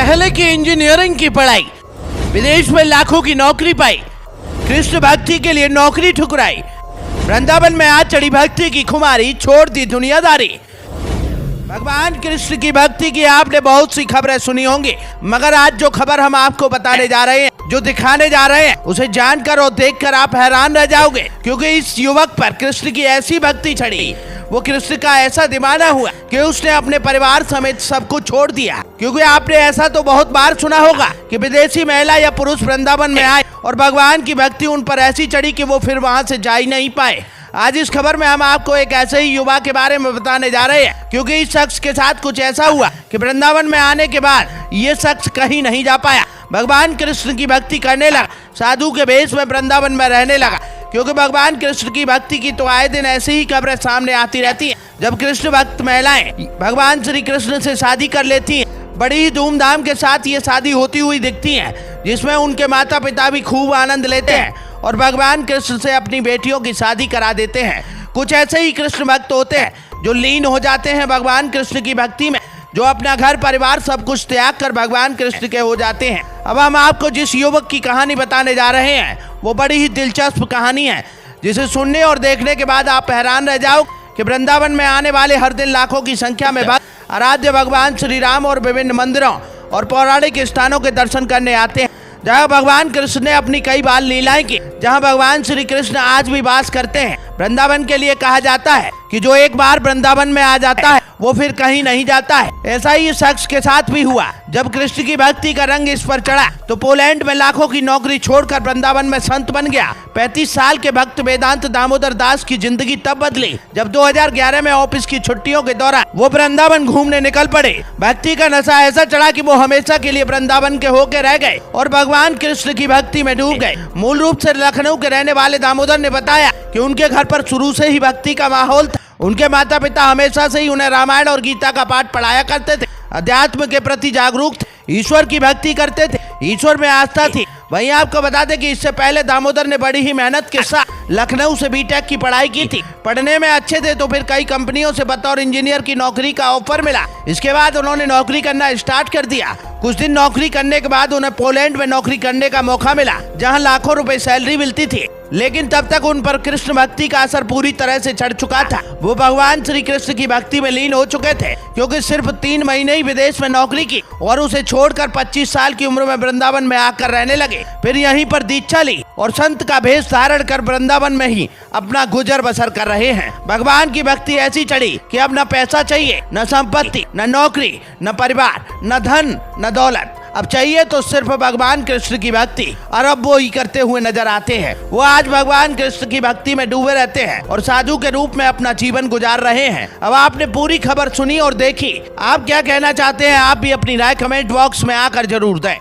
पहले की इंजीनियरिंग की पढ़ाई, विदेश में लाखों की नौकरी पाई, कृष्ण भक्ति के लिए नौकरी ठुकराई, वृंदावन में आज चढ़ी भक्ति की खुमारी, छोड़ दी दुनियादारी। भगवान कृष्ण की भक्ति की आपने बहुत सी खबरें सुनी होंगी, मगर आज जो खबर हम आपको बताने जा रहे हैं, जो दिखाने जा रहे हैं, उसे जानकर और देखकर आप हैरान रह जाओगे, क्योंकि इस युवक पर कृष्ण की ऐसी भक्ति चढ़ी, वो कृष्ण का ऐसा दीवाना हुआ कि उसने अपने परिवार समेत सब कुछ छोड़ दिया। क्योंकि आपने ऐसा तो बहुत बार सुना होगा कि विदेशी महिला या पुरुष वृंदावन में आए और भगवान की भक्ति उन पर ऐसी चढ़ी कि वो फिर वहां से जा ही नहीं पाए। आज इस खबर में हम आपको एक ऐसे ही युवा के बारे में बताने जा रहे हैं, क्योंकि इस शख्स के साथ कुछ ऐसा हुआ कि वृंदावन में आने के बाद ये शख्स कहीं नहीं जा पाया। भगवान कृष्ण की भक्ति करने लगा, साधु के भेष में वृंदावन में रहने लगा। क्योंकि भगवान कृष्ण की भक्ति की तो आए दिन ऐसी ही खबरें सामने आती रहती हैं। जब कृष्ण भक्त महिलाएं भगवान श्री कृष्ण से शादी कर लेती हैं, बड़ी ही धूमधाम के साथ ये शादी होती हुई दिखती है, जिसमें उनके माता पिता भी खूब आनंद लेते हैं और भगवान कृष्ण से अपनी बेटियों की शादी करा देते हैं। कुछ ऐसे ही कृष्ण भक्त होते हैं जो लीन हो जाते हैं भगवान कृष्ण की भक्ति में, जो अपना घर परिवार सब कुछ त्याग कर भगवान कृष्ण के हो जाते हैं। अब हम आपको जिस युवक की कहानी बताने जा रहे हैं, वो बड़ी ही दिलचस्प कहानी है, जिसे सुनने और देखने के बाद आप हैरान रह जाओ कि वृंदावन में आने वाले हर दिन लाखों की संख्या में भक्त आराध्य भगवान श्री राम और विभिन्न मंदिरों और पौराणिक स्थानों के दर्शन करने आते हैं, जहाँ भगवान कृष्ण ने अपनी कई बार लीलाएं की, जहाँ भगवान श्री कृष्ण आज भी वास करते हैं। वृंदावन के लिए कहा जाता है कि जो एक बार वृंदावन में आ जाता है वो फिर कहीं नहीं जाता है। ऐसा ही इस शख्स के साथ भी हुआ। जब कृष्ण की भक्ति का रंग इस पर चढ़ा तो पोलैंड में लाखों की नौकरी छोड़कर वृंदावन में संत बन गया। 35 साल के भक्त वेदांत दामोदर दास की जिंदगी तब बदली जब 2011 में ऑफिस की छुट्टियों के दौरान वो वृंदावन घूमने निकल पड़े। भक्ति का नशा ऐसा चढ़ा कि वो हमेशा के लिए वृंदावन के होके रह गए और भगवान कृष्ण की भक्ति में डूब गए। मूल रूप से लखनऊ के रहने वाले दामोदर ने बताया कि उनके घर पर शुरू से ही भक्ति का माहौल था। उनके माता पिता हमेशा से ही उन्हें रामायण और गीता का पाठ पढ़ाया करते थे, अध्यात्म के प्रति जागरूक थे, ईश्वर की भक्ति करते थे, ईश्वर में आस्था थी। वहीं आपको बता दें कि इससे पहले दामोदर ने बड़ी ही मेहनत के साथ लखनऊ से बीटेक की पढ़ाई की थी। पढ़ने में अच्छे थे तो फिर कई कंपनियों से बतौर इंजीनियर की नौकरी का ऑफर मिला। इसके बाद उन्होंने नौकरी करना स्टार्ट कर दिया। कुछ दिन नौकरी करने के बाद उन्हें पोलैंड में नौकरी करने का मौका मिला, जहां लाखों रुपए सैलरी मिलती थी। लेकिन तब तक उन पर कृष्ण भक्ति का असर पूरी तरह से चढ़ चुका था। वो भगवान श्री कृष्ण की भक्ति में लीन हो चुके थे, क्योंकि सिर्फ 3 महीने ही विदेश में नौकरी की और उसे छोड़कर 25 साल की उम्र में वृंदावन में आकर रहने लगे। फिर यहीं पर दीक्षा ली और संत का भेष धारण कर वृंदावन में ही अपना गुजर बसर कर रहे हैं। भगवान की भक्ति ऐसी चढ़ी कि अब न पैसा चाहिए, न संपत्ति, न नौकरी, न परिवार, न धन, न दौलत। अब चाहिए तो सिर्फ भगवान कृष्ण की भक्ति, और अब वो ही करते हुए नजर आते हैं। वो आज भगवान कृष्ण की भक्ति में डूबे रहते हैं और साधु के रूप में अपना जीवन गुजार रहे हैं। अब आपने पूरी खबर सुनी और देखी, आप क्या कहना चाहते हैं? आप भी अपनी राय कमेंट बॉक्स में आकर जरूर दें।